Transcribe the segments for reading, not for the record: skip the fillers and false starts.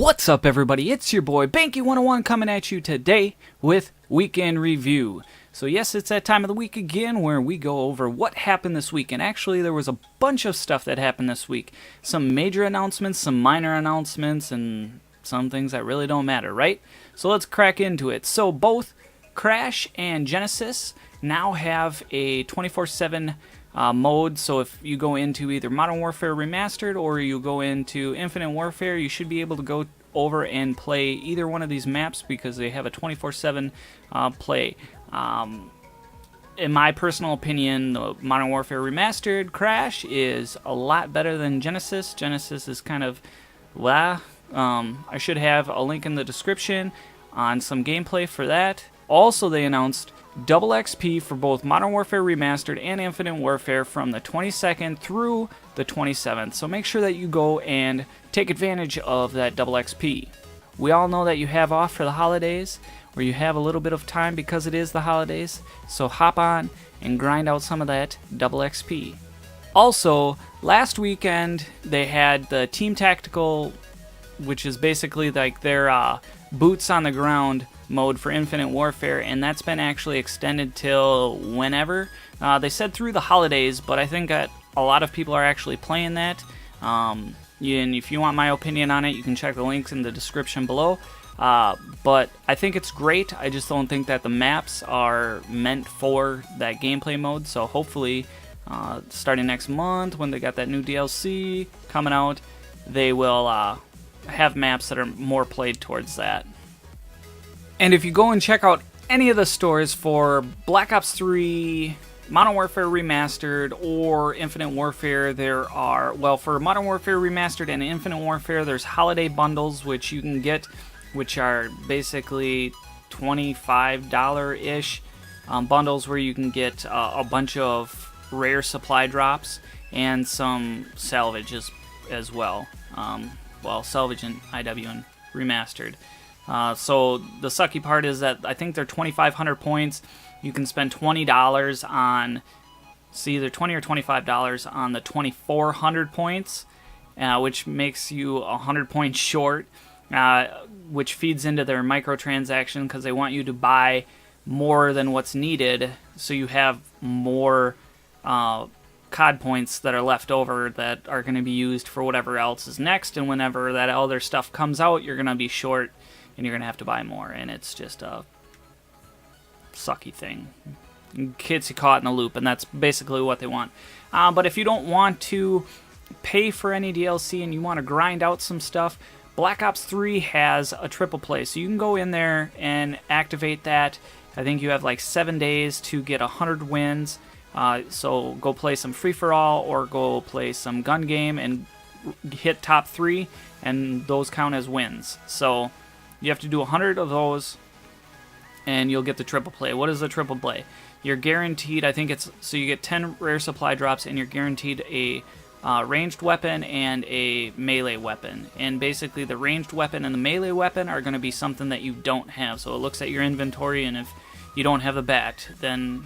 What's up, everybody? It's your boy Banky 101 coming at you today with Weekend Review. So yes, it's that time of the week again where we go over what happened this week. And actually, there was a bunch of stuff that happened this week. Some major announcements, some minor announcements, and some things that really don't matter, right? So let's crack into it. So both Crash and Genesis now have a 24/7 mode, so if you go into either Modern Warfare Remastered or you go into Infinite Warfare, you should be able to go over and play either one of these maps because they have a 24/7 play. In my personal opinion, the Modern Warfare Remastered Crash is a lot better than Genesis. Genesis is kind of blah. I should have a link in the description on some gameplay for that. Also, they announced double XP for both Modern Warfare Remastered and Infinite Warfare from the 22nd through the 27th. So make sure that you go and take advantage of that double XP. We all know that you have off for the holidays, or you have a little bit of time because it is the holidays. So hop on and grind out some of that double XP. Also, last weekend they had the Team Tactical, which is basically like their boots on the ground mode for Infinite Warfare, and that's been actually extended till whenever. They said through the holidays, but I think that a lot of people are actually playing that. And if you want my opinion on it, you can check the links in the description below. But I think it's great. I just don't think that the maps are meant for that gameplay mode. So hopefully, starting next month, when they got that new DLC coming out, they will have maps that are more played towards that. And if you go and check out any of the stores for Black Ops 3, Modern Warfare Remastered, or Infinite Warfare, there are, well, for Modern Warfare Remastered and Infinite Warfare, there's holiday bundles which you can get, which are basically $25-ish bundles where you can get a bunch of rare supply drops and some salvage as well. Salvage and IW and Remastered. So the sucky part is that I think they're 2,500 points. You can spend $20 on, either $20 or $25 on the 2,400 points, which makes you 100 points short, which feeds into their microtransaction because they want you to buy more than what's needed, so you have more COD points that are left over that are going to be used for whatever else is next, and whenever that other stuff comes out, you're going to be short and you're going to have to buy more, and it's just a sucky thing. Gets you caught in a loop, and that's basically what they want. But if you don't want to pay for any DLC and you want to grind out some stuff, Black Ops 3 has a triple play, so you can go in there and activate that. I think you have like 7 days to get 100 wins. So go play some free-for-all or go play some gun game and hit top 3, and those count as wins. So you have to do 100 of those, and you'll get the triple play. What is the triple play? You're guaranteed, I think it's, so you get 10 rare supply drops, and you're guaranteed a ranged weapon and a melee weapon. And basically the ranged weapon and the melee weapon are going to be something that you don't have. So it looks at your inventory, and if you don't have a bat, then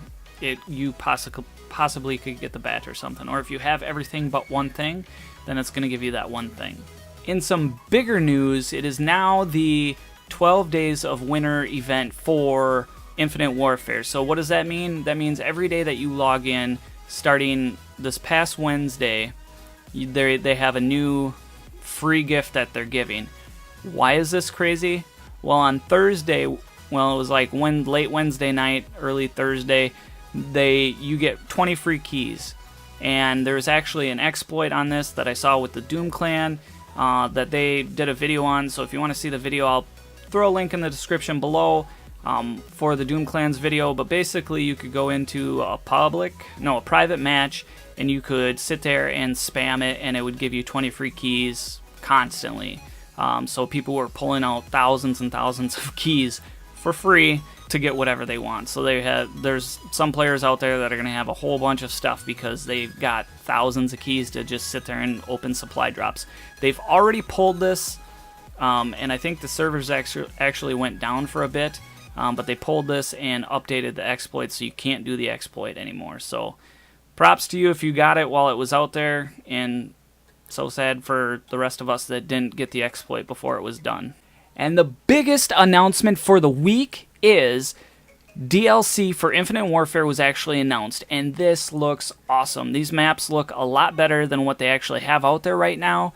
you possibly could get the bat or something. Or if you have everything but one thing, then it's going to give you that one thing. In some bigger news, it is now the 12 Days of Winter event for Infinite Warfare. So what does that mean? That means every day that you log in, starting this past Wednesday, they have a new free gift that they're giving. Why is this crazy? Well, on Thursday, it was like late Wednesday night, early Thursday, you get 20 free keys. And there's actually an exploit on this that I saw with the Doom Clan that they did a video on. So if you want to see the video, I'll throw a link in the description below for the Doom Clan's video. But basically, you could go into a private match, and you could sit there and spam it, and it would give you 20 free keys constantly. So people were pulling out thousands and thousands of keys for free to get whatever they want. So there's some players out there that are going to have a whole bunch of stuff because they've got thousands of keys to just sit there and open supply drops. They've already pulled this, and I think the servers actually went down for a bit, but they pulled this and updated the exploit, so you can't do the exploit anymore. So props to you if you got it while it was out there, and So sad for the rest of us that didn't get the exploit before it was done. And the biggest announcement for the week is DLC for Infinite Warfare was actually announced, and this looks awesome. These maps look a lot better than what they actually have out there right now.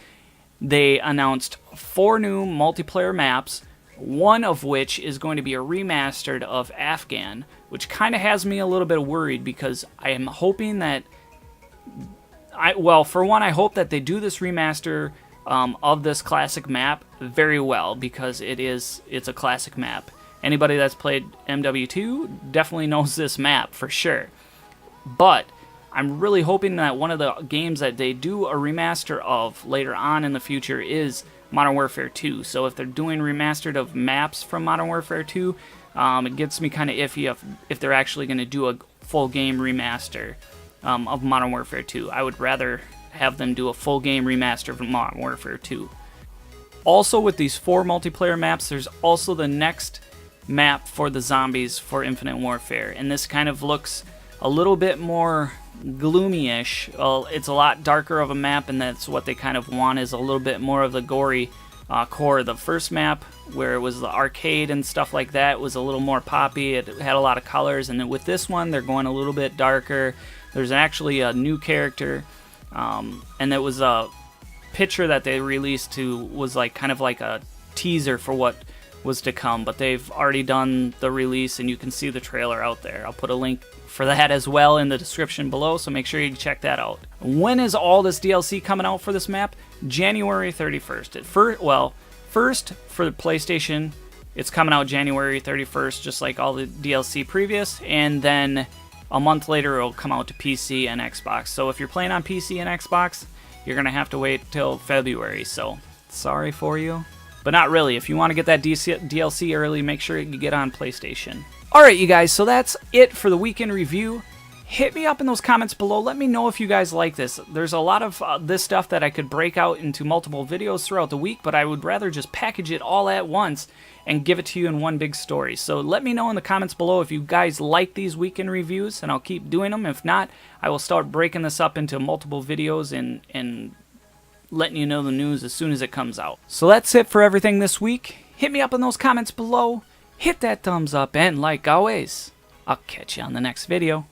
They announced 4 new multiplayer maps, one of which is going to be a remastered of Afghan, which kind of has me a little bit worried because I am hoping that for one, I hope that they do this remaster of this classic map very well, because it's a classic map. Anybody that's played MW2 definitely knows this map for sure. But I'm really hoping that one of the games that they do a remaster of later on in the future is Modern Warfare 2. So if they're doing remastered of maps from Modern Warfare 2, it gets me kind of iffy if they're actually going to do a full game remaster of Modern Warfare 2. I would rather have them do a full game remaster of Modern Warfare 2. Also, with these 4 multiplayer maps, there's also the next map for the zombies for Infinite Warfare, and this kind of looks a little bit more gloomy-ish. It's a lot darker of a map, and that's what they kind of want, is a little bit more of the gory core. The first map, where it was the arcade and stuff like that, was a little more poppy. It had a lot of colors, and then with this one, they're going a little bit darker. There's actually a new character, and it was a picture that they released was like kind of like a teaser for what was to come, but they've already done the release, and you can see the trailer out there. I'll put a link for that as well in the description below, so make sure you check that out. When is all this DLC coming out for this map? January 31st. First for the PlayStation, it's coming out January 31st, just like all the DLC previous, and then a month later it'll come out to PC and Xbox. So if you're playing on PC and Xbox, you're going to have to wait till February, so sorry for you. But not really. If you want to get that DLC early, make sure you get on PlayStation. Alright, you guys, so that's it for the weekend review. Hit me up in those comments below. Let me know if you guys like this. There's a lot of this stuff that I could break out into multiple videos throughout the week, but I would rather just package it all at once and give it to you in one big story. So let me know in the comments below if you guys like these weekend reviews, and I'll keep doing them. If not, I will start breaking this up into multiple videos and letting you know the news as soon as it comes out. So that's it for everything this week. Hit me up in those comments below. Hit that thumbs up, and like always, I'll catch you on the next video.